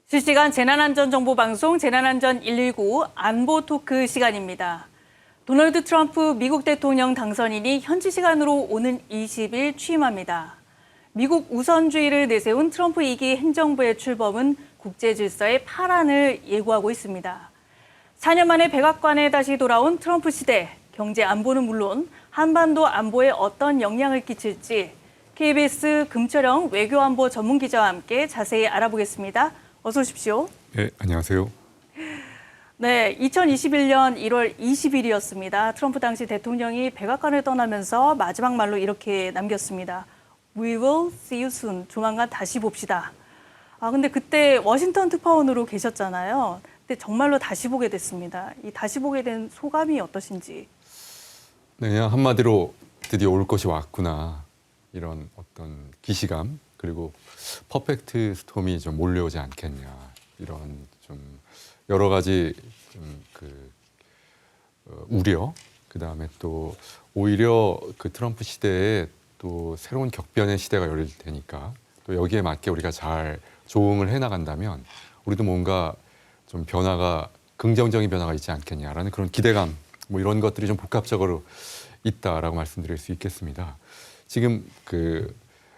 실시간 재난안전정보방송 재난안전 119 안보 토크 시간입니다. 도널드 트럼프 미국 대통령 당선인이 현지 시간으로 오는 20일 취임합니다. 미국 우선주의를 내세운 트럼프 2기 행정부의 출범은 국제 질서의 파란을 예고하고 있습니다. 4년 만에 백악관에 다시 돌아온 트럼프 시대, 경제 안보는 물론 한반도 안보에 어떤 영향을 끼칠지 KBS 금철영 외교안보 전문기자와 함께 자세히 알아보겠습니다. 어서 오십시오. 네, 안녕하세요. 네, 2021년 1월 20일이었습니다. 트럼프 당시 대통령이 백악관을 떠나면서 마지막 말로 이렇게 남겼습니다. We will see you soon. 조만간 다시 봅시다. 근데 그때 워싱턴 특파원으로 계셨잖아요. 근데 정말로 다시 보게 됐습니다. 이 다시 보게 된 소감이 어떠신지? 네, 그냥 한마디로 드디어 올 것이 왔구나. 이런 어떤 기시감, 그리고 퍼펙트 스톰이 좀 몰려오지 않겠냐. 이런 좀 여러 가지 좀 우려, 그다음에 또 오히려 그 트럼프 시대에 또 새로운 격변의 시대가 열릴 테니까 또 여기에 맞게 우리가 잘 조응을 해나간다면 우리도 뭔가 좀 변화가 긍정적인 변화가 있지 않겠냐라는 그런 기대감, 뭐 이런 것들이 좀 복합적으로 있다라고 말씀드릴 수 있겠습니다. 지금 그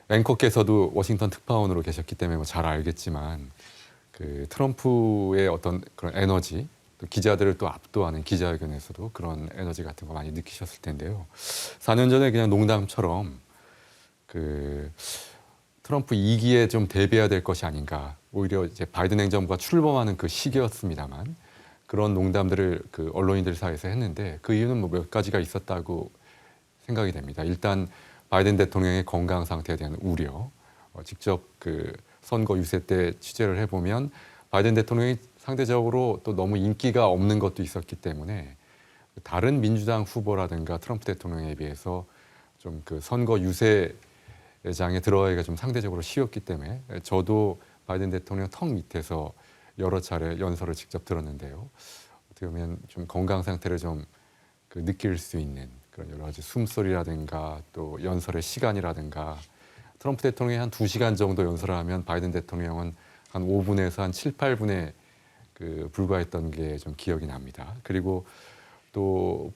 앵커께서도 워싱턴 특파원으로 계셨기 때문에 뭐 잘 알겠지만 그 트럼프의 어떤 그런 에너지, 또 기자들을 또 압도하는 기자회견에서도 그런 에너지 같은 거 많이 느끼셨을 텐데요. 4년 전에 그냥 농담처럼 그 트럼프 2기에 좀 대비해야 될 것이 아닌가. 오히려 이제 바이든 행정부가 출범하는 그 시기였습니다만 그런 농담들을 그 언론인들 사이에서 했는데 그 이유는 뭐 몇 가지가 있었다고 생각이 됩니다. 일단 바이든 대통령의 건강 상태에 대한 우려. 직접 그 선거 유세 때 취재를 해보면 바이든 대통령이 상대적으로 또 너무 인기가 없는 것도 있었기 때문에 다른 민주당 후보라든가 트럼프 대통령에 비해서 좀 그 선거 유세장에 들어가기가 좀 상대적으로 쉬웠기 때문에 저도 바이든 대통령 턱 밑에서 여러 차례 연설을 직접 들었는데요. 어떻게 보면 좀 건강 상태를 좀 그 느낄 수 있는 그런 여러 가지 숨소리라든가 또 연설의 시간이라든가 트럼프 대통령이 한 2시간 정도 연설을 하면 바이든 대통령은 한 5분에서 한 7, 8분에 그 불과했던 게 좀 기억이 납니다. 그리고 또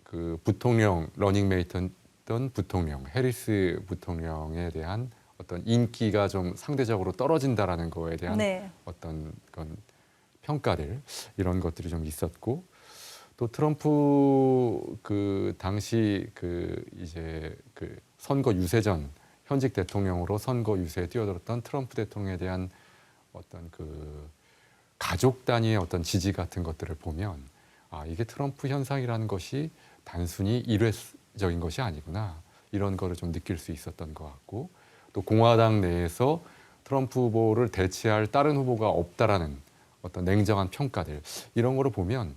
그 부통령 러닝메이트였던 부통령 해리스 부통령에 대한 어떤 인기가 좀 상대적으로 떨어진다라는 거에 대한 어떤 그런 평가들 이런 것들이 좀 있었고 또 트럼프 그 당시 그 이제 그 선거 유세 전 현직 대통령으로 선거 유세에 뛰어들었던 트럼프 대통령에 대한 어떤 그 가족 단위의 어떤 지지 같은 것들을 보면 이게 트럼프 현상이라는 것이 단순히 일회적인 것이 아니구나 이런 거를 좀 느낄 수 있었던 것 같고 또 공화당 내에서 트럼프 후보를 대체할 다른 후보가 없다라는 어떤 냉정한 평가들 이런 거를 보면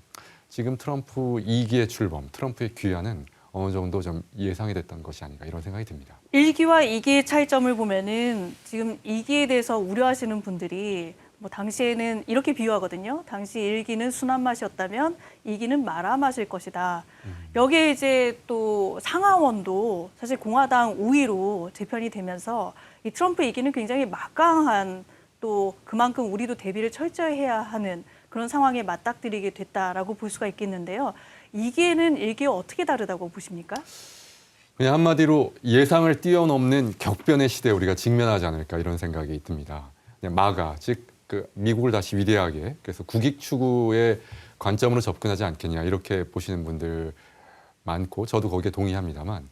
지금 트럼프 2기의 출범, 트럼프의 귀환은 어느 정도 좀 예상이 됐던 것이 아닌가 이런 생각이 듭니다. 1기와 2기의 차이점을 보면은 지금 2기에 대해서 우려하시는 분들이 뭐 당시에는 이렇게 비유하거든요. 당시 1기는 순한 맛이었다면 2기는 말아 마실 것이다. 여기에 이제 또 상하원도 사실 공화당 우위로 재편이 되면서 이 트럼프 2기는 굉장히 막강한 또 그만큼 우리도 대비를 철저히 해야 하는 그런 상황에 맞닥뜨리게 됐다라고 볼 수가 있겠는데요. 2기에는 1기와 어떻게 다르다고 보십니까? 그냥 한마디로 예상을 뛰어넘는 격변의 시대에 우리가 직면하지 않을까 이런 생각이 듭니다. 그냥 마가, 즉 그 미국을 다시 위대하게 그래서 국익 추구의 관점으로 접근하지 않겠냐 이렇게 보시는 분들 많고 저도 거기에 동의합니다만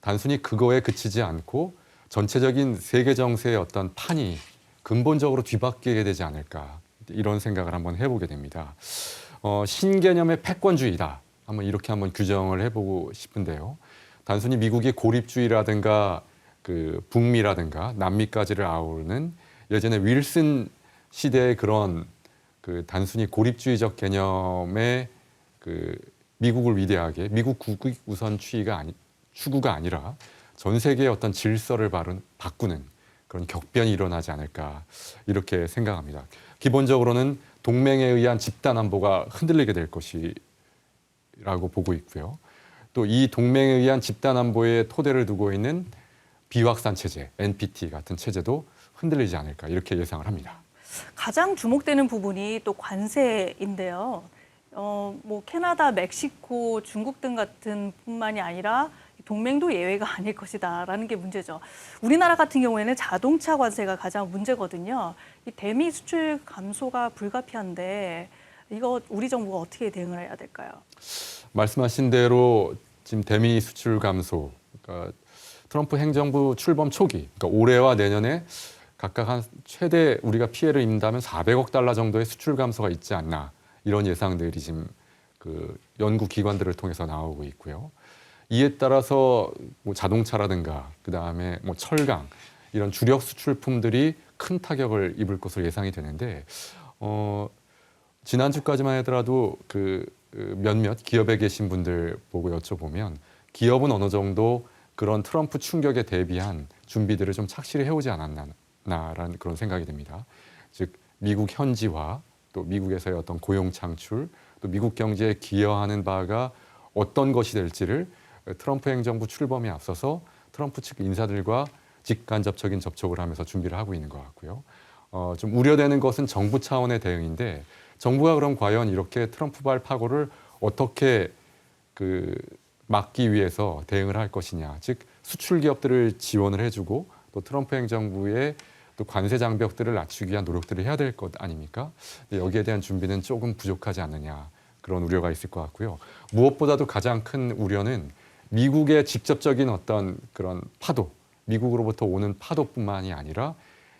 단순히 그거에 그치지 않고 전체적인 세계 정세의 어떤 판이 근본적으로 뒤바뀌게 되지 않을까 이런 생각을 한번 해보게 됩니다. 신개념의 패권주의다. 이렇게 한번 규정을 해보고 싶은데요. 단순히 미국이 고립주의라든가 그 북미라든가 남미까지를 아우르는 예전에 윌슨 시대의 그런 그 단순히 고립주의적 개념의 그 미국을 위대하게 미국 국익 우선 추구가 아니라 전 세계의 어떤 질서를 바꾸는 그런 격변이 일어나지 않을까 이렇게 생각합니다. 기본적으로는 동맹에 의한 집단 안보가 흔들리게 될 것이라고 보고 있고요. 또 이 동맹에 의한 집단 안보의 토대를 두고 있는 비확산 체제, NPT 같은 체제도 흔들리지 않을까 이렇게 예상을 합니다. 가장 주목되는 부분이 또 관세인데요. 뭐 캐나다, 멕시코, 중국 등 같은 뿐만이 아니라 동맹도 예외가 아닐 것이다라는 게 문제죠. 우리나라 같은 경우에는 자동차 관세가 가장 문제거든요. 이 대미 수출 감소가 불가피한데 이거 우리 정부가 어떻게 대응을 해야 될까요? 말씀하신 대로 지금 대미 수출 감소, 그러니까 트럼프 행정부 출범 초기, 그러니까 올해와 내년에 각각 한 최대 우리가 피해를 입는다면 400억 달러 정도의 수출 감소가 있지 않나 이런 예상들이 지금 그 연구 기관들을 통해서 나오고 있고요. 이에 따라서 뭐 자동차라든가 그 다음에 뭐 철강 이런 주력 수출품들이 큰 타격을 입을 것으로 예상이 되는데 지난주까지만 하더라도 그 몇몇 기업에 계신 분들 보고 여쭤보면 기업은 어느 정도 그런 트럼프 충격에 대비한 준비들을 좀 착실히 해오지 않았나라는 그런 생각이 듭니다. 즉 미국 현지화, 또 미국에서의 어떤 고용 창출, 또 미국 경제에 기여하는 바가 어떤 것이 될지를 트럼프 행정부 출범에 앞서서 트럼프 측 인사들과 직간접적인 접촉을 하면서 준비를 하고 있는 것 같고요. 좀 우려되는 것은 정부 차원의 대응인데 정부가 그럼 과연 이렇게 트럼프발 파고를 어떻게 막기 위해서 대응을 할 것이냐. 즉 수출 기업들을 지원을 해주고 또 트럼프 행정부의 또 관세 장벽들을 낮추기 위한 노력들을 해야 될 것 아닙니까? 여기에 대한 준비는 조금 부족하지 않느냐 그런 우려가 있을 것 같고요. 무엇보다도 가장 큰 우려는 미국의 직접적인 어떤 그런 파도, 미국으로부터 오는 파도뿐만이 아니라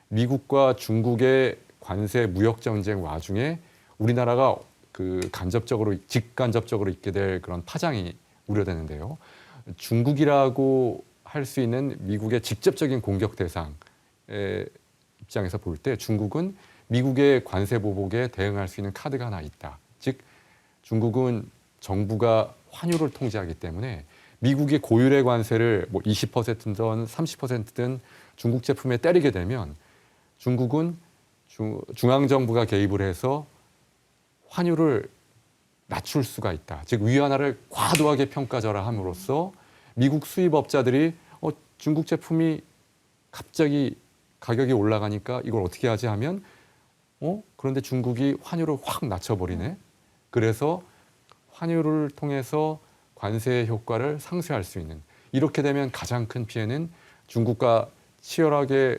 미국과 중국의 관세 무역 전쟁 와중에 우리나라가 직간접적으로 있게 될 그런 파장이 우려되는데요. 중국이라고 할 수 있는 미국의 직접적인 공격 대상의 입장에서 볼 때 중국은 미국의 관세 보복에 대응할 수 있는 카드가 하나 있다. 즉 중국은 정부가 환율을 통제하기 때문에 미국의 고율의 관세를 뭐 20%든 30%든 중국 제품에 때리게 되면 중국은 중앙정부가 개입을 해서 환율을 낮출 수가 있다. 즉 위안화를 과도하게 평가절하함으로써 미국 수입업자들이 중국 제품이 갑자기 가격이 올라가니까 이걸 어떻게 하지 하면 그런데 중국이 환율을 확 낮춰버리네. 그래서 환율을 통해서 관세 효과를 상쇄할 수 있는. 이렇게 되면 가장 큰 피해는 중국과 치열하게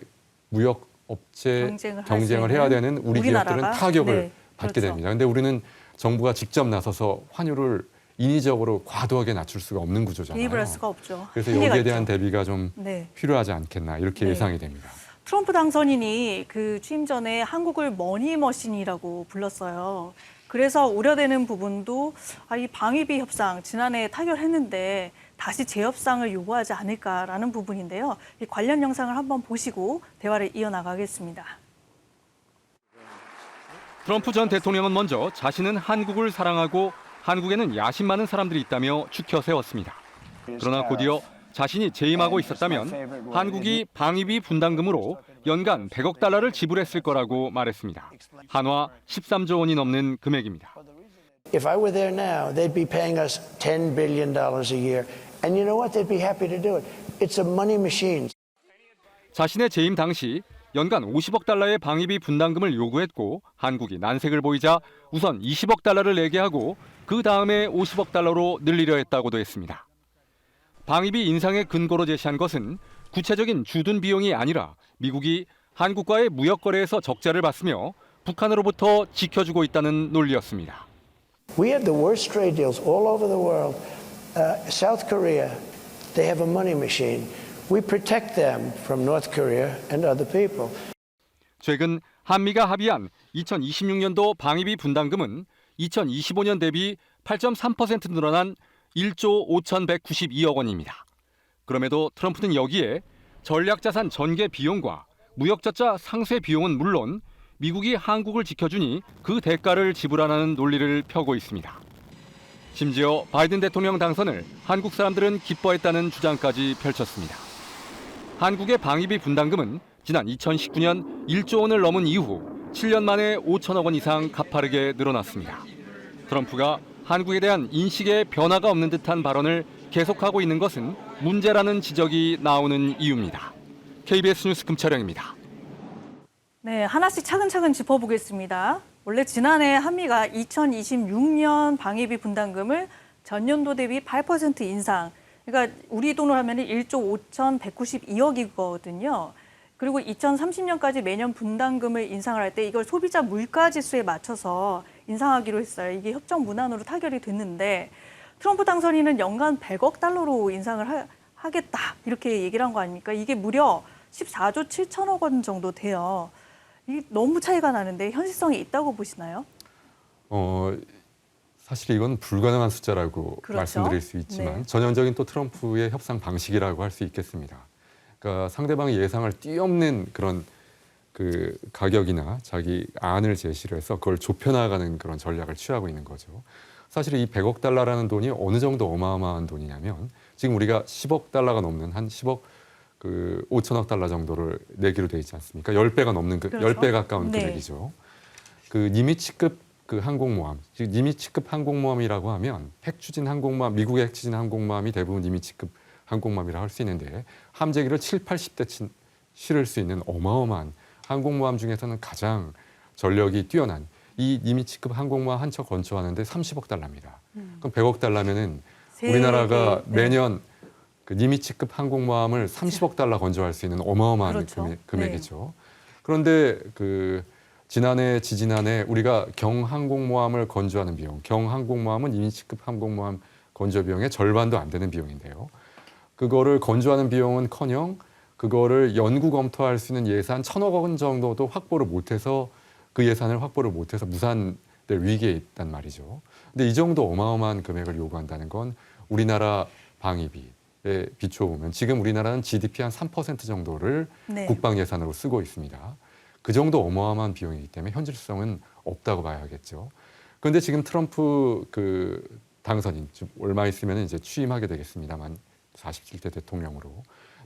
무역 업체 경쟁을 해야 되는 우리 기업들은 타격을 받게 됩니다. 그런데 우리는 정부가 직접 나서서 환율을 인위적으로 과도하게 낮출 수가 없는 구조잖아요. 개입을 할 수가 없죠. 그래서 여기에 대한 대비가 좀 필요하지 않겠나 이렇게 예상이 됩니다. 트럼프 당선인이 취임 전에 한국을 머니머신이라고 불렀어요. 그래서 우려되는 부분도 이 방위비 협상 지난해 타결했는데 다시 재협상을 요구하지 않을까라는 부분인데요. 이 관련 영상을 한번 보시고 대화를 이어나가겠습니다. 트럼프 전 대통령은 먼저 자신은 한국을 사랑하고 한국에는 야심 많은 사람들이 있다며 추켜 세웠습니다. 그러나 곧이어 자신이 재임하고 있었다면 한국이 방위비 분담금으로 연간 100억 달러를 지불했을 거라고 말했습니다. 한화 13조 원이 넘는 금액입니다. If I were there now, they'd be paying us $10 billion a year. And you know what? They'd be happy to do it. It's a money machine. 자신의 재임 당시 연간 50억 달러의 방위비 분담금을 요구했고 한국이 난색을 보이자 우선 20억 달러를 내게 하고 그 다음에 50억 달러로 늘리려 했다고도 했습니다. 방위비 인상의 근거로 제시한 것은 구체적인 주둔 비용이 아니라 미국이 한국과의 무역 거래에서 적자를 봤으며 북한으로부터 지켜주고 있다는 논리였습니다. We have the worst trade deals all over the world. South Korea, they have a money machine. We protect them from North Korea and other people. 최근 한미가 합의한 2026년도 방위비 분담금은 2025년 대비 8.3% 늘어난 1조 5,192억 원입니다. 그럼에도 트럼프는 여기에 전략자산 전개 비용과 무역적자 상쇄 비용은 물론 미국이 한국을 지켜주니 그 대가를 지불하라는 논리를 펴고 있습니다. 심지어 바이든 대통령 당선을 한국 사람들은 기뻐했다는 주장까지 펼쳤습니다. 한국의 방위비 분담금은 지난 2019년 1조 원을 넘은 이후 7년 만에 5천억 원 이상 가파르게 늘어났습니다. 트럼프가 한국에 대한 인식에 변화가 없는 듯한 발언을 계속하고 있는 것은 문제라는 지적이 나오는 이유입니다. KBS 뉴스 금철영입니다. 네, 하나씩 차근차근 짚어보겠습니다. 원래 지난해 한미가 2026년 방위비 분담금을 전년도 대비 8% 인상. 그러니까 우리 돈으로 하면 1조 5,192억이거든요. 그리고 2030년까지 매년 분담금을 인상을 할 때 이걸 소비자 물가 지수에 맞춰서 인상하기로 했어요. 이게 협정 문안으로 타결이 됐는데 트럼프 당선인은 연간 100억 달러로 인상을 하겠다 이렇게 얘기를 한 거 아닙니까? 이게 무려 14조 7천억 원 정도 돼요. 이게 너무 차이가 나는데 현실성이 있다고 보시나요? 사실 이건 불가능한 숫자라고 그렇죠. 말씀드릴 수 있지만 네. 전형적인 또 트럼프의 협상 방식이라고 할 수 있겠습니다. 그러니까 상대방의 예상을 뛰어넘는 그런 그 가격이나 자기 안을 제시를 해서 그걸 좁혀나가는 그런 전략을 취하고 있는 거죠. 사실 이 100억 달러라는 돈이 어느 정도 어마어마한 돈이냐면 지금 우리가 10억 달러가 넘는 한 10억 5천억 달러 정도를 내기로 돼 있지 않습니까? 10배가 넘는 그렇죠. 10배 가까운 네. 금액이죠. 그 니미츠급 그 항공모함, 즉 니미츠급 항공모함이라고 하면 핵추진 항공모함, 미국의 핵추진 항공모함이 대부분 니미츠급 항공모함이라 할 수 있는데 함재기를 7, 80대 실을 수 있는 어마어마한 항공모함 중에서는 가장 전력이 뛰어난 이 니미츠급 항공모함 한 척 건조하는데 30억 달러입니다. 그럼 100억 달러면은 우리나라가 네. 매년 그 니미츠급 항공모함을 30억 달러 건조할 수 있는 어마어마한 그렇죠. 금액이죠. 그런데 그 지난해, 지지난해 우리가 경항공모함을 건조하는 비용, 경항공모함은 니미츠급 항공모함 건조 비용의 절반도 안 되는 비용인데요. 그거를 건조하는 비용은커녕 그거를 연구 검토할 수 있는 예산 1,000억 원 정도도 확보를 못해서 그 예산을 확보를 못해서 무산될 위기에 있단 말이죠. 근데 이 정도 어마어마한 금액을 요구한다는 건 우리나라 방위비에 비춰보면 지금 우리나라는 GDP 한 3% 정도를 네. 국방 예산으로 쓰고 있습니다. 그 정도 어마어마한 비용이기 때문에 현실성은 없다고 봐야겠죠. 그런데 지금 트럼프 그 당선인 얼마 있으면 이제 취임하게 되겠습니다만 47대 대통령으로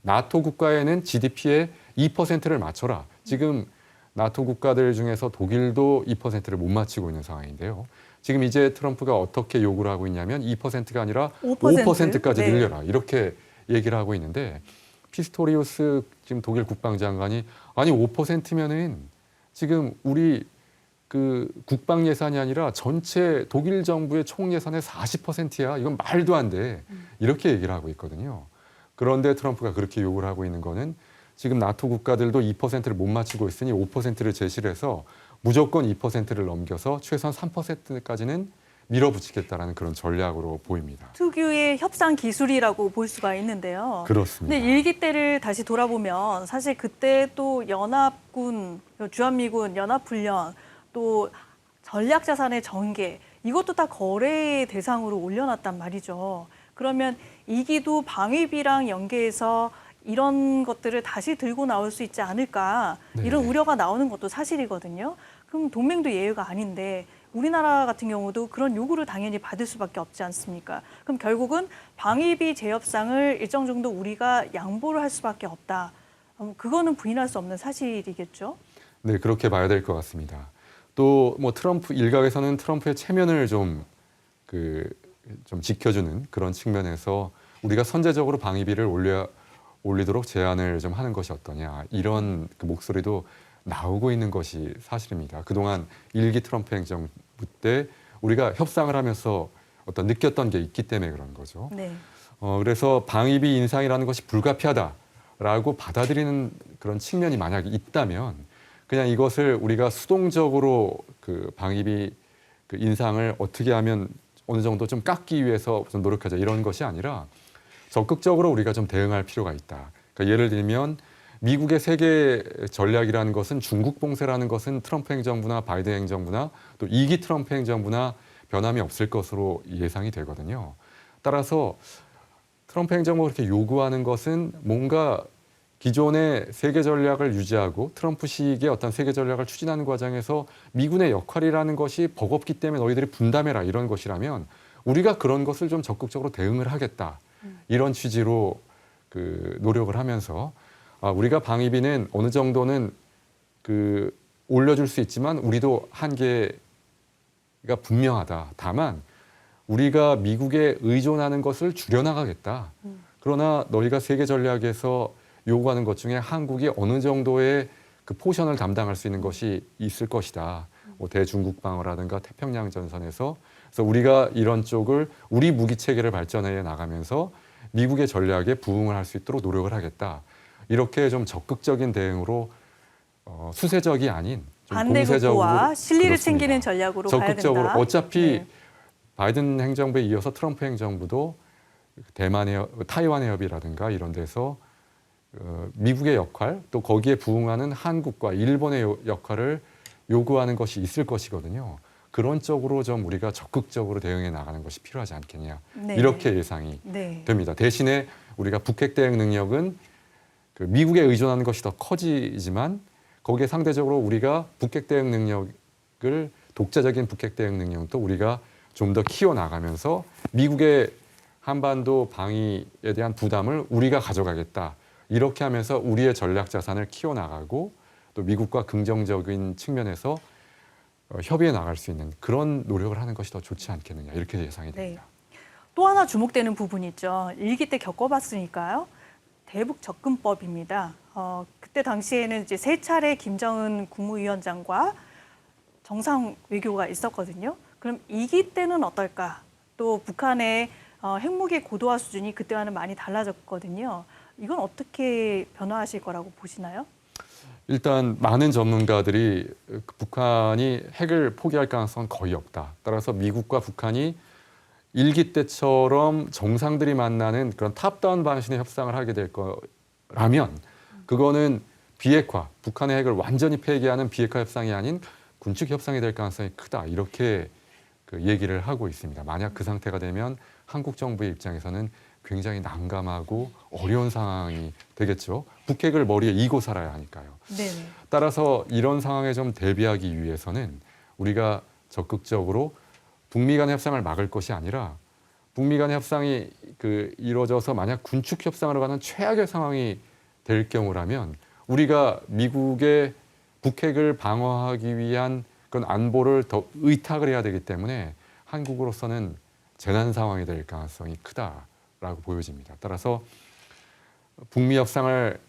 나토 국가에는 GDP의 2%를 맞춰라. 지금 나토 국가들 중에서 독일도 2%를 못 맞추고 있는 상황인데요. 지금 이제 트럼프가 어떻게 요구를 하고 있냐면 2%가 아니라 5%까지 네. 늘려라. 이렇게 얘기를 하고 있는데 피스토리우스 지금 독일 국방장관이 아니 5%면은 지금 우리 그 국방 예산이 아니라 전체 독일 정부의 총 예산의 40%야. 이건 말도 안 돼. 이렇게 얘기를 하고 있거든요. 그런데 트럼프가 그렇게 요구를 하고 있는 거는 지금 나토 국가들도 2%를 못 맞추고 있으니 5%를 제시를 해서 무조건 2%를 넘겨서 최소한 3%까지는 밀어붙이겠다라는 그런 전략으로 보입니다. 특유의 협상 기술이라고 볼 수가 있는데요. 그렇습니다. 근데 일기 때를 다시 돌아보면 사실 그때 또 연합군, 주한미군 연합훈련, 또 전략자산의 전개 이것도 다 거래 대상으로 올려놨단 말이죠. 그러면 이기도 방위비랑 연계해서 이런 것들을 다시 들고 나올 수 있지 않을까 이런 네. 우려가 나오는 것도 사실이거든요. 그럼 동맹도 예외가 아닌데 우리나라 같은 경우도 그런 요구를 당연히 받을 수밖에 없지 않습니까? 그럼 결국은 방위비 재협상을 일정 정도 우리가 양보를 할 수밖에 없다. 그거는 부인할 수 없는 사실이겠죠? 네, 그렇게 봐야 될 것 같습니다. 또 뭐 트럼프 일각에서는 트럼프의 체면을 좀 지켜주는 그런 측면에서 우리가 선제적으로 방위비를 올리도록 제안을 좀 하는 것이 어떠냐 이런 그 목소리도 나오고 있는 것이 사실입니다. 그동안 1기 트럼프 행정부 때 우리가 협상을 하면서 어떤 느꼈던 게 있기 때문에 그런 거죠. 네. 그래서 방위비 인상이라는 것이 불가피하다라고 받아들이는 그런 측면이 만약에 있다면 그냥 이것을 우리가 수동적으로 그 방위비 그 인상을 어떻게 하면 어느 정도 좀 깎기 위해서 좀 노력하자 이런 것이 아니라 적극적으로 우리가 좀 대응할 필요가 있다. 그러니까 예를 들면 미국의 세계 전략이라는 것은 중국 봉쇄라는 것은 트럼프 행정부나 바이든 행정부나 또 2기 트럼프 행정부나 변함이 없을 것으로 예상이 되거든요. 따라서 트럼프 행정부가 그렇게 요구하는 것은 뭔가 기존의 세계 전략을 유지하고 트럼프 시기의 어떤 세계 전략을 추진하는 과정에서 미군의 역할이라는 것이 버겁기 때문에 너희들이 분담해라 이런 것이라면 우리가 그런 것을 좀 적극적으로 대응을 하겠다. 이런 취지로 그 노력을 하면서 우리가 방위비는 어느 정도는 그 올려줄 수 있지만 우리도 한계가 분명하다. 다만 우리가 미국에 의존하는 것을 줄여나가겠다. 그러나 너희가 세계 전략에서 요구하는 것 중에 한국이 어느 정도의 그 포션을 담당할 수 있는 것이 있을 것이다. 뭐 대중국 방어라든가 태평양 전선에서 그래서 우리가 이런 쪽을 우리 무기 체계를 발전해 나가면서 미국의 전략에 부응을 할 수 있도록 노력을 하겠다. 이렇게 좀 적극적인 대응으로 수세적이 아닌 좀 공세적으로 반대국과 실리를 그렇습니다. 챙기는 전략으로 가야 된다. 적극적으로 어차피 네. 바이든 행정부에 이어서 트럼프 행정부도 타이완 해협이라든가 이런 데서 미국의 역할 또 거기에 부응하는 한국과 일본의 역할을 요구하는 것이 있을 것이거든요. 그런 쪽으로 좀 우리가 적극적으로 대응해 나가는 것이 필요하지 않겠냐. 네. 이렇게 예상이 네. 됩니다. 대신에 우리가 북핵 대응 능력은 그 미국에 의존하는 것이 더 커지지만 거기에 상대적으로 우리가 북핵 대응 능력을 독자적인 북핵 대응 능력도 우리가 좀 더 키워나가면서 미국의 한반도 방위에 대한 부담을 우리가 가져가겠다. 이렇게 하면서 우리의 전략 자산을 키워나가고 또 미국과 긍정적인 측면에서 협의해 나갈 수 있는 그런 노력을 하는 것이 더 좋지 않겠느냐 이렇게 예상이 됩니다. 네. 또 하나 주목되는 부분이 있죠. 일기 때 겪어봤으니까요. 대북 접근법입니다. 그때 당시에는 이제 세 차례 김정은 국무위원장과 정상 외교가 있었거든요. 그럼 2기 때는 어떨까? 또 북한의 핵무기 고도화 수준이 그때와는 많이 달라졌거든요. 이건 어떻게 변화하실 거라고 보시나요? 일단 많은 전문가들이 북한이 핵을 포기할 가능성은 거의 없다. 따라서 미국과 북한이 일기 때처럼 정상들이 만나는 그런 탑다운 방식의 협상을 하게 될 거라면 그거는 비핵화, 북한의 핵을 완전히 폐기하는 비핵화 협상이 아닌 군축 협상이 될 가능성이 크다. 이렇게 그 얘기를 하고 있습니다. 만약 그 상태가 되면 한국 정부의 입장에서는 굉장히 난감하고 어려운 상황이 되겠죠. 북핵을 머리에 이고 살아야 하니까요. 네네. 따라서 이런 상황에 좀 대비하기 위해서는 우리가 적극적으로 북미 간의 협상을 막을 것이 아니라 북미 간의 협상이 이루어져서 만약 군축 협상으로 가는 최악의 상황이 될 경우라면 우리가 미국의 북핵을 방어하기 위한 그런 안보를 더 의탁을 해야 되기 때문에 한국으로서는 재난 상황이 될 가능성이 크다라고 보여집니다. 따라서 북미 협상을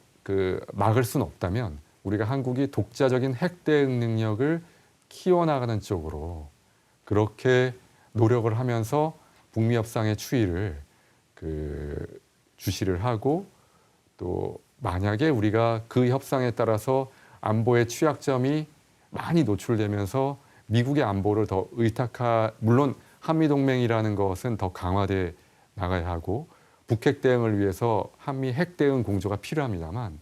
막을 수는 없다면 우리가 한국이 독자적인 핵 대응 능력을 키워나가는 쪽으로 그렇게 노력을 하면서 북미 협상의 추이를 주시를 하고 또 만약에 우리가 그 협상에 따라서 안보의 취약점이 많이 노출되면서 미국의 안보를 더 물론 한미동맹이라는 것은 더 강화돼 나가야 하고 북핵 대응을 위해서 한미 핵 대응 공조가 필요합니다만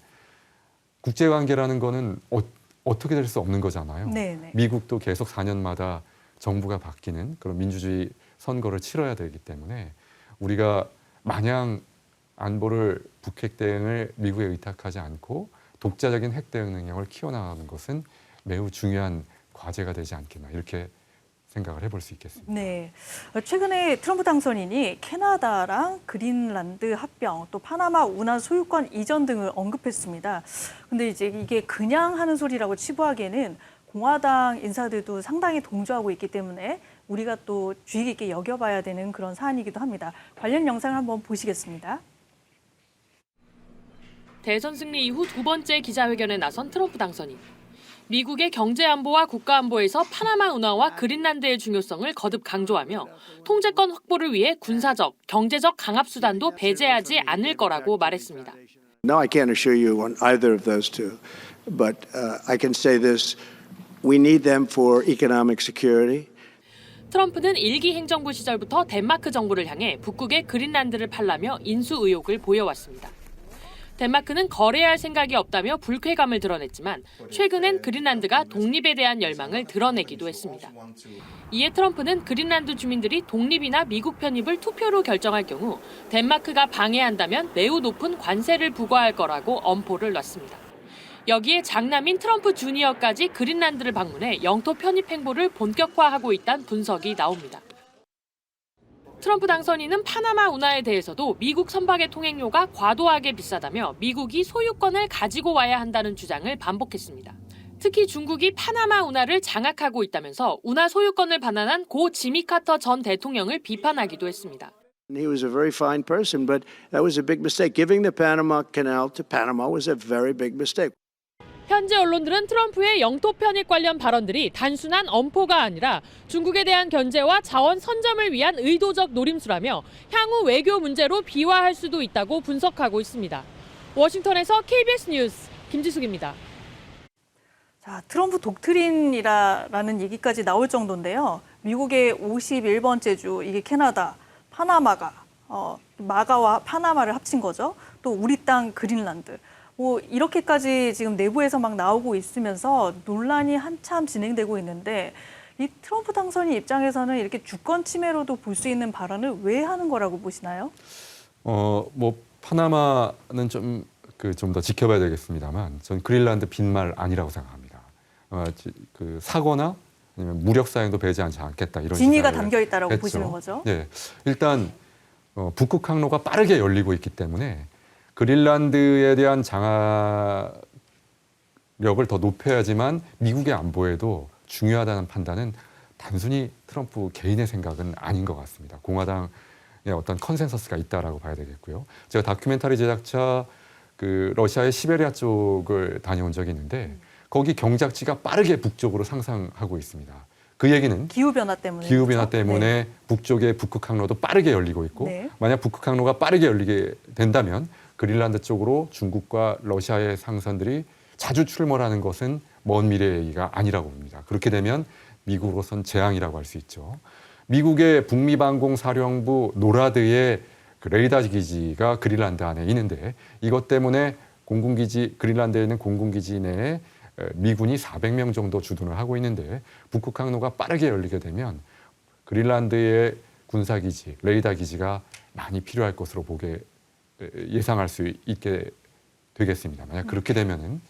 국제관계라는 거는 어떻게 될 수 없는 거잖아요. 네네. 미국도 계속 4년마다 정부가 바뀌는 그런 민주주의 선거를 치러야 되기 때문에 우리가 마냥 안보를 북핵 대응을 미국에 의탁하지 않고 독자적인 핵 대응 능력을 키워나가는 것은 매우 중요한 과제가 되지 않겠나 이렇게 생각을 해볼 수 있겠습니다. 네. 최근에 트럼프 당선인이 캐나다랑 그린란드 합병, 또 파나마 운하 소유권 이전 등을 언급했습니다. 근데 이제 이게 그냥 하는 소리라고 치부하기에는 공화당 인사들도 상당히 동조하고 있기 때문에 우리가 또 주의 깊게 여겨봐야 되는 그런 사안이기도 합니다. 관련 영상을 한번 보시겠습니다. 대선 승리 이후 두 번째 기자회견에 나선 트럼프 당선인. 미국의 경제안보와 국가안보에서 파나마 운하와 그린란드의 중요성을 거듭 강조하며 통제권 확보를 위해 군사적, 경제적 강압수단도 배제하지 않을 거라고 말했습니다. No, I can't assure you on either of those two, but I can say this: we need them for economic security. 트럼프는 일기 행정부 시절부터 덴마크 정부를 향해 북극의 그린란드를 팔라며 인수 의혹을 보여왔습니다. 덴마크는 거래할 생각이 없다며 불쾌감을 드러냈지만 최근엔 그린란드가 독립에 대한 열망을 드러내기도 했습니다. 이에 트럼프는 그린란드 주민들이 독립이나 미국 편입을 투표로 결정할 경우 덴마크가 방해한다면 매우 높은 관세를 부과할 거라고 엄포를 놨습니다. 여기에 장남인 트럼프 주니어까지 그린란드를 방문해 영토 편입 행보를 본격화하고 있다는 분석이 나옵니다. 트럼프 당선인은 파나마 운하에 대해서도 미국 선박의 통행료가 과도하게 비싸다며 미국이 소유권을 가지고 와야 한다는 주장을 반복했습니다. 특히 중국이 파나마 운하를 장악하고 있다면서 운하 소유권을 반환한 고 지미 카터 전 대통령을 비판하기도 했습니다. He was a very fine person, but that was a big mistake. Giving the Panama Canal to Panama was a very big mistake. 현지 언론들은 트럼프의 영토 편입 관련 발언들이 단순한 엄포가 아니라 중국에 대한 견제와 자원 선점을 위한 의도적 노림수라며 향후 외교 문제로 비화할 수도 있다고 분석하고 있습니다. 워싱턴에서 KBS 뉴스 김지숙입니다. 자, 트럼프 독트린이라는 얘기까지 나올 정도인데요. 미국의 51번째 주, 이게 캐나다, 마가와 파나마를 합친 거죠. 또 우리 땅 그린란드. 뭐 이렇게까지 지금 내부에서 막 나오고 있으면서 논란이 한참 진행되고 있는데 이 트럼프 당선인 입장에서는 이렇게 주권 침해로도 볼 수 있는 발언을 왜 하는 거라고 보시나요? 뭐 파나마는 좀 더 지켜봐야 되겠습니다만, 전 그린란드 빈말 아니라고 생각합니다. 그 사고나 아니면 무력 사용도 배제하지 않겠다 이런 진위가 시사를 담겨 있다라고 했죠. 보시는 거죠? 네, 일단 북극 항로가 빠르게 열리고 있기 때문에 그린란드에 대한 장악력을 더 높여야지만 미국의 안보에도 중요하다는 판단은 단순히 트럼프 개인의 생각은 아닌 것 같습니다. 공화당의 어떤 컨센서스가 있다라고 봐야 되겠고요. 제가 다큐멘터리 제작차 러시아의 시베리아 쪽을 다녀온 적이 있는데 거기 경작지가 빠르게 북쪽으로 상상하고 있습니다. 그 얘기는 기후변화 때문에. 기후변화 그렇죠? 때문에 네. 북쪽의 북극 항로도 빠르게 열리고 있고 네. 만약 북극 항로가 빠르게 열리게 된다면 그린란드 쪽으로 중국과 러시아의 상선들이 자주 출몰하는 것은 먼 미래의 얘기가 아니라고 봅니다. 그렇게 되면 미국으로선 재앙이라고 할 수 있죠. 미국의 북미방공사령부 노라드의 레이더 기지가 그린란드 안에 있는데 이것 때문에 그린란드에 있는 공군기지 내에 미군이 400명 정도 주둔을 하고 있는데 북극 항로가 빠르게 열리게 되면 그린란드의 군사기지, 레이더 기지가 많이 필요할 것으로 예상할 수 있게 되겠습니다. 만약 그렇게 되면은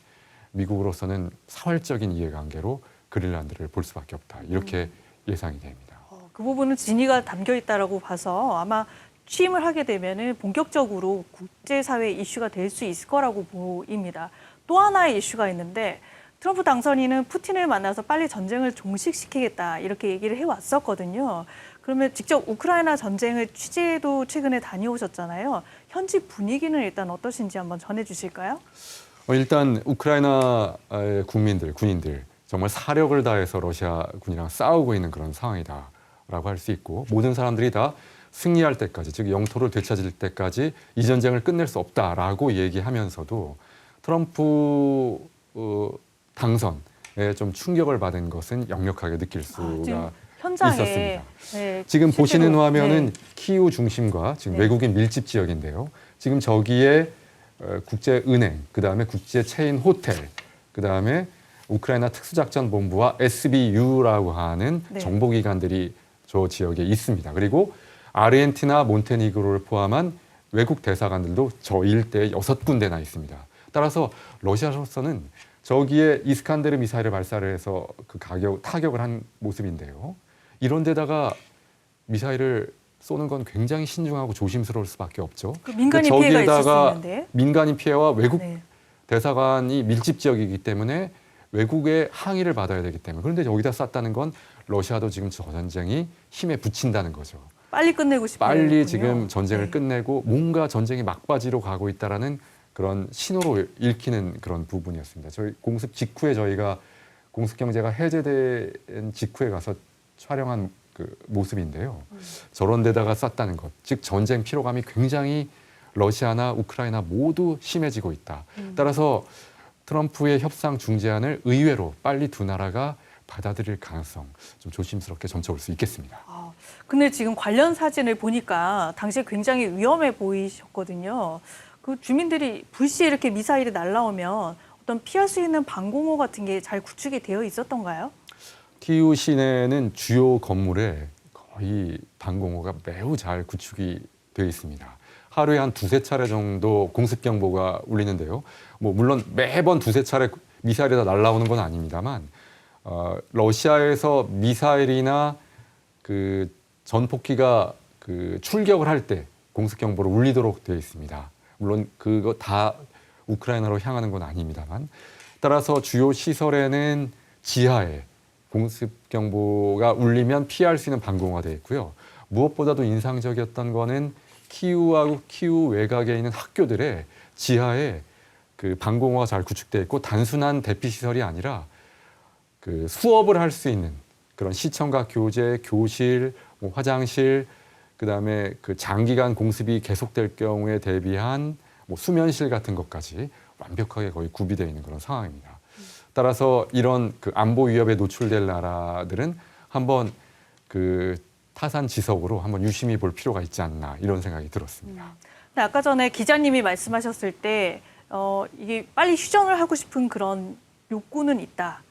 미국으로서는 사활적인 이해관계로 그린란드를 볼 수밖에 없다. 이렇게 예상이 됩니다. 그 부분은 진위가 담겨 있다라고 봐서 아마 취임을 하게 되면은 본격적으로 국제사회 이슈가 될 수 있을 거라고 보입니다. 또 하나의 이슈가 있는데 트럼프 당선인은 푸틴을 만나서 빨리 전쟁을 종식시키겠다 이렇게 얘기를 해왔었거든요. 그러면 직접 우크라이나 전쟁을 취재도 최근에 다녀오셨잖아요. 현지 분위기는 일단 어떠신지 한번 전해주실까요? 일단 우크라이나의 군인들 정말 사력을 다해서 러시아 군이랑 싸우고 있는 그런 상황이다라고 할 수 있고 모든 사람들이 다 승리할 때까지, 즉 영토를 되찾을 때까지 이 전쟁을 끝낼 수 없다라고 얘기하면서도 트럼프 당선에 좀 충격을 받은 것은 역력하게 느낄 수가 현장에 있었습니다. 네, 지금 실제로, 보시는 화면은 네. 키이우 중심과 지금 네. 외국인 밀집 지역인데요. 지금 저기에 국제은행, 그다음에 국제체인 호텔, 그다음에 우크라이나 특수작전본부와 SBU라고 하는 네. 정보기관들이 저 지역에 있습니다. 그리고 아르헨티나, 몬테니그로를 포함한 외국 대사관들도 저 일대에 6군데나 있습니다. 따라서 러시아로서는 저기에 이스칸데르 미사일을 발사를 해서 타격을 한 모습인데요. 이런 데다가 미사일을 쏘는 건 굉장히 신중하고 조심스러울 수밖에 없죠. 그 민간인 피해가 있을 수 있는데. 민간인 피해와 외국 네. 대사관이 밀집 지역이기 때문에 외국의 항의를 받아야 되기 때문에 그런데 여기다 쐈다는 건 러시아도 지금 저 전쟁이 힘에 부친다는 거죠. 빨리 끝내고 싶어요. 빨리 지금 전쟁을 네. 끝내고 뭔가 전쟁이 막바지로 가고 있다라는 그런 신호로 읽히는 그런 부분이었습니다. 저희 공습 직후에 저희가 공습 경제가 해제된 직후에 가서 촬영한 그 모습인데요. 저런 데다가 쐈다는 것, 즉 전쟁 피로감이 굉장히 러시아나 우크라이나 모두 심해지고 있다. 따라서 트럼프의 협상 중재안을 의외로 빨리 두 나라가 받아들일 가능성 좀 조심스럽게 점쳐볼 수 있겠습니다. 근데 지금 관련 사진을 보니까 당시에 굉장히 위험해 보이셨거든요. 그 주민들이 불시에 이렇게 미사일이 날라오면 어떤 피할 수 있는 방공호 같은 게 잘 구축이 되어 있었던가요? 키이우 시내는 주요 건물에 거의 방공호가 매우 잘 구축이 되어 있습니다. 하루에 한 2-3차례 정도 공습 경보가 울리는데요. 물론 매번 2-3차례 미사일이 다 날라오는 건 아닙니다만 러시아에서 미사일이나 그 전폭기가 그 출격을 할 때 공습 경보를 울리도록 되어 있습니다. 물론 그거 다 우크라이나로 향하는 건 아닙니다만 따라서 주요 시설에는 지하에 공습 경보가 울리면 피할 수 있는 방공호가 되어 있고요. 무엇보다도 인상적이었던 거는 키이우하고 키이우 외곽에 있는 학교들의 지하에 그 방공호가 잘 구축돼 있고 단순한 대피 시설이 아니라 그 수업을 할 수 있는 그런 시청각 교재, 교실, 뭐 화장실, 그다음에 그 장기간 공습이 계속될 경우에 대비한 뭐 수면실 같은 것까지 완벽하게 거의 구비되어 있는 그런 상황입니다. 따라서 이런 그 안보 위협에 노출될 나라들은 한번 그 타산지석으로 한번 유심히 볼 필요가 있지 않나 이런 생각이 들었습니다. 근데 아까 전에 기자님이 말씀하셨을 때 이게 빨리 휴전을 하고 싶은 그런 욕구는 있다.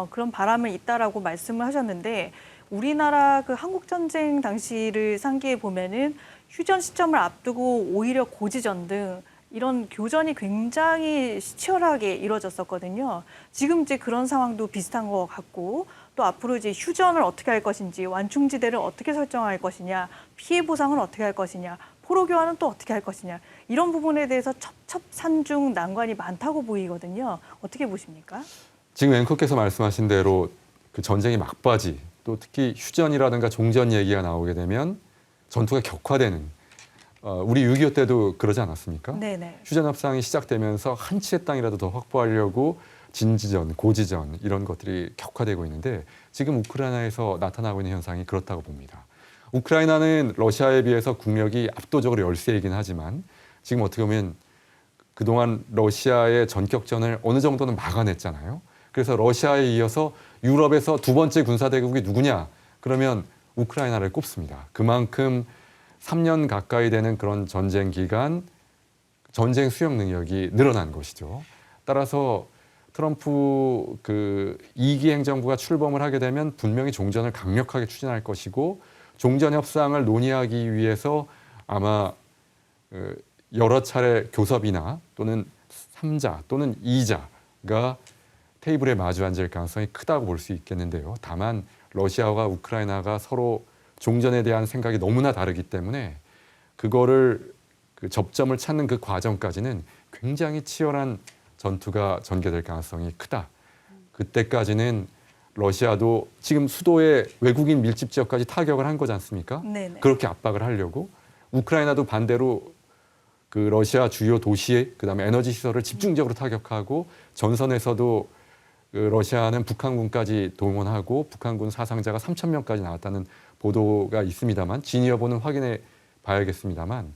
그런 바람은 있다라고 말씀을 하셨는데 우리나라 그 한국 전쟁 당시를 상기해 보면은 휴전 시점을 앞두고 오히려 고지전 등 이런 교전이 굉장히 치열하게 이루어졌었거든요. 지금 이제 그런 상황도 비슷한 것 같고 또 앞으로 이제 휴전을 어떻게 할 것인지 완충지대를 어떻게 설정할 것이냐 피해 보상을 어떻게 할 것이냐 포로 교환은 또 어떻게 할 것이냐 이런 부분에 대해서 첩첩산중 난관이 많다고 보이거든요. 어떻게 보십니까? 지금 앵커께서 말씀하신 대로 그 전쟁이 막바지 또 특히 휴전이라든가 종전 얘기가 나오게 되면 전투가 격화되는 우리 6.25 때도 그러지 않았습니까? 네네. 휴전 협상이 시작되면서 한 치의 땅이라도 더 확보하려고 진지전, 고지전 이런 것들이 격화되고 있는데 지금 우크라이나에서 나타나고 있는 현상이 그렇다고 봅니다. 우크라이나는 러시아에 비해서 국력이 압도적으로 열세이긴 하지만 지금 어떻게 보면 그동안 러시아의 전격전을 어느 정도는 막아냈잖아요. 그래서 러시아에 이어서 유럽에서 두 번째 군사대국이 누구냐? 그러면 우크라이나를 꼽습니다. 그만큼 3년 가까이 되는 그런 전쟁 기간, 전쟁 수용 능력이 늘어난 것이죠. 따라서 트럼프 그 2기 행정부가 출범을 하게 되면 분명히 종전을 강력하게 추진할 것이고 종전 협상을 논의하기 위해서 아마 여러 차례 교섭이나 또는 3자 또는 2자가 테이블에 마주 앉을 가능성이 크다고 볼 수 있겠는데요. 다만 러시아와 우크라이나가 서로 종전에 대한 생각이 너무나 다르기 때문에 그거를 그 접점을 찾는 그 과정까지는 굉장히 치열한 전투가 전개될 가능성이 크다. 그때까지는 러시아도 지금 수도의 외국인 밀집 지역까지 타격을 한 거지 않습니까? 네네. 그렇게 압박을 하려고 우크라이나도 반대로 그 러시아 주요 도시에 그다음에 에너지 시설을 집중적으로 타격하고 전선에서도 그 러시아는 북한군까지 동원하고 북한군 사상자가 3,000명까지 나왔다는 보도가 있습니다만 진위 여부는 확인해 봐야겠습니다만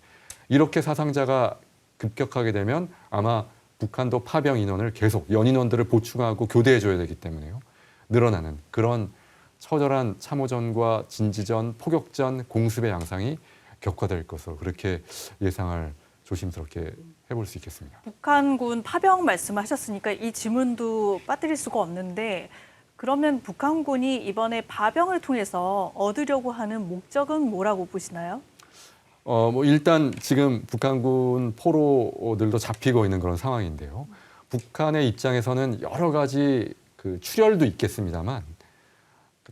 이렇게 사상자가 급격하게 되면 아마 북한도 파병 인원을 계속 연인원들을 보충하고 교대해 줘야 되기 때문에요. 늘어나는 그런 처절한 참호전과 진지전, 포격전, 공습의 양상이 격화될 것으로 그렇게 예상을 조심스럽게 해볼 수 있겠습니다. 북한군 파병 말씀하셨으니까 이 질문도 빠뜨릴 수가 없는데 그러면 북한군이 이번에 파병을 통해서 얻으려고 하는 목적은 뭐라고 보시나요? 뭐 일단 지금 북한군 포로들도 잡히고 있는 그런 상황인데요. 북한의 입장에서는 여러 가지 그 출혈도 있겠습니다만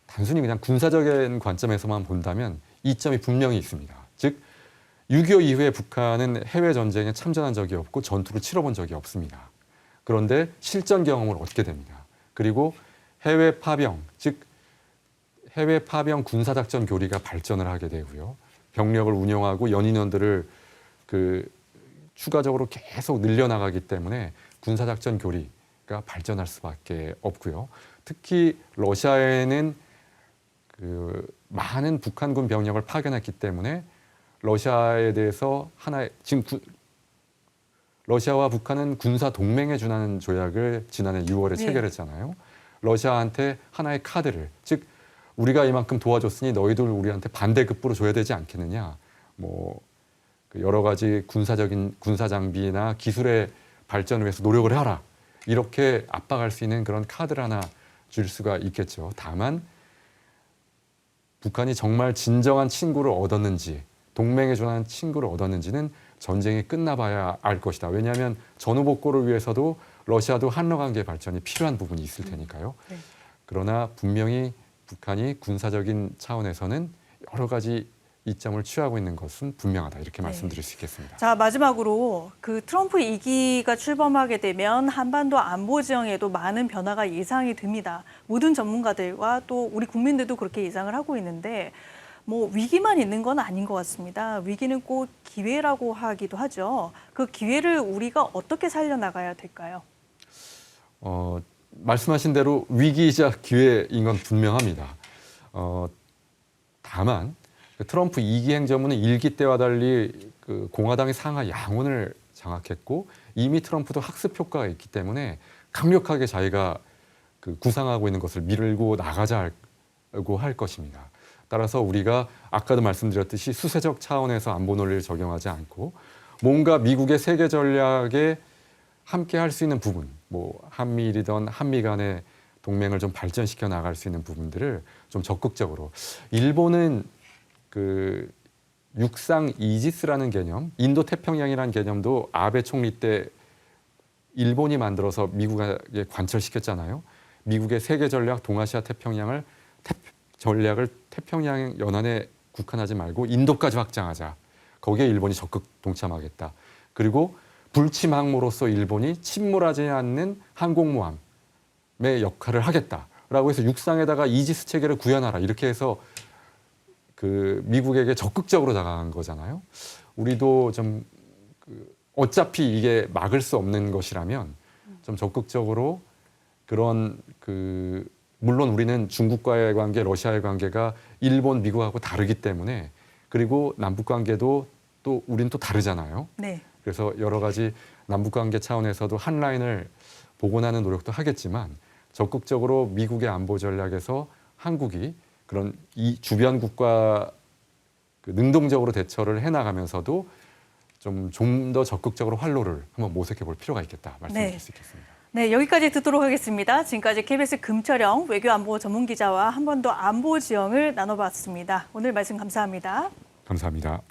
단순히 그냥 군사적인 관점에서만 본다면 이점이 분명히 있습니다. 즉 6.25 이후에 북한은 해외 전쟁에 참전한 적이 없고 전투를 치러본 적이 없습니다. 그런데 실전 경험을 얻게 됩니다. 그리고 해외 파병, 즉 해외 파병 군사작전 교리가 발전을 하게 되고요. 병력을 운영하고 연인원들을 그 추가적으로 계속 늘려나가기 때문에 군사작전 교리가 발전할 수밖에 없고요. 특히 러시아에는 그 많은 북한군 병력을 파견했기 때문에 러시아에 대해서 하나의 지금 러시아와 북한은 군사 동맹에 준하는 조약을 지난해 6월에 네. 체결했잖아요. 러시아한테 하나의 카드를 즉 우리가 이만큼 도와줬으니 너희들 우리한테 반대급부로 줘야 되지 않겠느냐. 뭐 여러 가지 군사 장비나 기술의 발전을 위해서 노력을 하라. 이렇게 압박할 수 있는 그런 카드를 하나 줄 수가 있겠죠. 다만 북한이 정말 진정한 친구를 얻었는지 동맹에 준하는 친구를 얻었는지는 전쟁이 끝나봐야 알 것이다. 왜냐하면 전후복구를 위해서도 러시아도 한러관계 발전이 필요한 부분이 있을 테니까요. 네. 그러나 분명히 북한이 군사적인 차원에서는 여러 가지 이점을 취하고 있는 것은 분명하다. 이렇게 말씀드릴 수 있겠습니다. 자, 마지막으로 그 트럼프 2기가 출범하게 되면 한반도 안보 지형에도 많은 변화가 예상이 됩니다. 모든 전문가들과 또 우리 국민들도 그렇게 예상을 하고 있는데 뭐 위기만 있는 건 아닌 것 같습니다. 위기는 꼭 기회라고 하기도 하죠. 그 기회를 우리가 어떻게 살려나가야 될까요? 말씀하신 대로 위기이자 기회인 건 분명합니다. 다만 트럼프 2기 행정부는 1기 때와 달리 그 공화당의 상하 양원을 장악했고 이미 트럼프도 학습 효과가 있기 때문에 강력하게 자기가 그 구상하고 있는 것을 밀고 나가자고 할 것입니다. 따라서 우리가 아까도 말씀드렸듯이 수세적 차원에서 안보 논리를 적용하지 않고 뭔가 미국의 세계 전략에 함께 할 수 있는 부분, 뭐 한미일이든 한미 간의 동맹을 좀 발전시켜 나갈 수 있는 부분들을 좀 적극적으로. 일본은 그 육상 이지스라는 개념, 인도 태평양이라는 개념도 아베 총리 때 일본이 만들어서 미국에게 관철시켰잖아요. 미국의 세계 전략 동아시아 태평양을 전략을 태평양 연안에 국한하지 말고 인도까지 확장하자. 거기에 일본이 적극 동참하겠다. 그리고 불침 항모로서 일본이 침몰하지 않는 항공모함의 역할을 하겠다라고 해서 육상에다가 이지스 체계를 구현하라. 이렇게 해서 그 미국에게 적극적으로 다가간 거잖아요. 우리도 좀 어차피 이게 막을 수 없는 것이라면 좀 적극적으로 그런 물론 우리는 중국과의 관계, 러시아의 관계가 일본, 미국하고 다르기 때문에 그리고 남북 관계도 또 우리는 또 다르잖아요. 네. 그래서 여러 가지 남북 관계 차원에서도 한 라인을 복원하는 노력도 하겠지만 적극적으로 미국의 안보 전략에서 한국이 그런 이 주변 국가 능동적으로 대처를 해나가면서도 좀 더 적극적으로 활로를 한번 모색해 볼 필요가 있겠다 말씀드릴 수 있겠습니다. 네, 여기까지 듣도록 하겠습니다. 지금까지 KBS 금철영 외교안보 전문기자와 한 번 더 안보 지형을 나눠봤습니다. 오늘 말씀 감사합니다. 감사합니다.